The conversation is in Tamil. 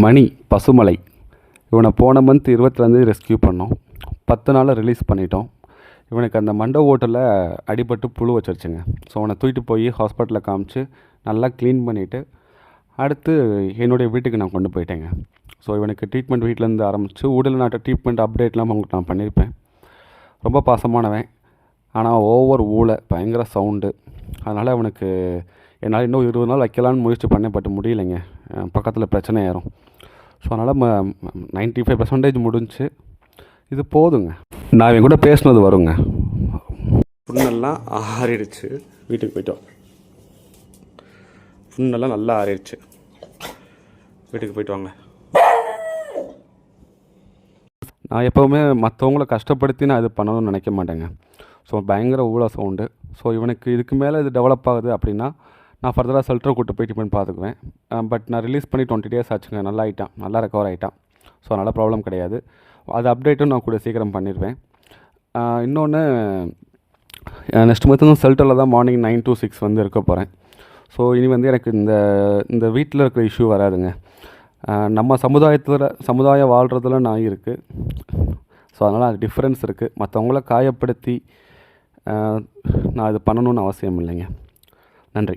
மணி பசுமலை இவனை போன மந்த் 22 ரெஸ்க்யூ பண்ணோம். 10 நாளில் ரிலீஸ் பண்ணிட்டோம். இவனுக்கு அந்த மண்டை ஓட்டில் அடிபட்டு புழு வச்சிருச்சுங்க. ஸோ அவனை தூக்கிட்டு போய் ஹாஸ்பிட்டலில் காமிச்சு நல்லா க்ளீன் பண்ணிவிட்டு அடுத்து என்னுடைய வீட்டுக்கு நான் கொண்டு போயிட்டேங்க. ஸோ இவனுக்கு ட்ரீட்மெண்ட் வீட்டிலேருந்து ஆரம்பித்து உடல் நாட்டு ட்ரீட்மெண்ட் அப்டேட்லாம் உங்களுக்கு நான் பண்ணியிருப்பேன். ரொம்ப பாசமானவன், ஆனால் ஓவர் ஊழை, பயங்கர சவுண்டு. அதனால் அவனுக்கு என்னால் இன்னும் 20 நாள் வைக்கலான்னு முயற்சி பண்ணேன், பட் முடியலைங்க. பக்கத்தில் பிரச்சனை ஏறும். ஸோ அதனால் 95% முடிஞ்சு. இது போதுங்க. நான் இவன் கூட பேசுனது வருங்க. புண்ணெல்லாம் ஆறிடுச்சு. வீட்டுக்கு போய்ட்டோம். புண்ணெல்லாம் நல்லா ஆறிடுச்சு. வீட்டுக்கு போய்ட்டு வாங்க. நான் எப்போவுமே மற்றவங்கள கஷ்டப்படுத்தி நான் இது பண்ணணும்னு நினைக்க மாட்டேங்க. ஸோ பயங்கர ஊழ சவுண்டு. ஸோ இவனுக்கு இதுக்கு மேலே இது டெவலப் ஆகுது அப்படின்னா நான் ஃபர்தராக செல்டரை கூட்டு போய் ட்ரீட்மெண்ட் பார்த்துக்குவேன். பட் நான் ரிலீஸ் பண்ணி 20 days ஆச்சுங்க. நல்லா ஆகிட்டான், நல்லா ரெக்கவர் ஆகிட்டான். ஸோ நல்ல ப்ராப்ளம் கிடையாது. அது அப்டேட்டும் நான் கூட சீக்கிரம் பண்ணிடுவேன். இன்னொன்று, நெக்ஸ்ட் மந்த் வந்து செல்டரில் தான் மார்னிங் 9 to 6 வந்து இருக்க போகிறேன். ஸோ இனி வந்து எனக்கு இந்த வீட்டில் இருக்கிற இஷ்யூ வராதுங்க. நம்ம சமுதாயம் வாழ்கிறதுல நான் இருக்குது. ஸோ அதனால் அது டிஃப்ரென்ஸ் இருக்குது. மற்றவங்கள காயப்படுத்தி நான் இது பண்ணணுன்னு அவசியம் இல்லைங்க. நன்றி.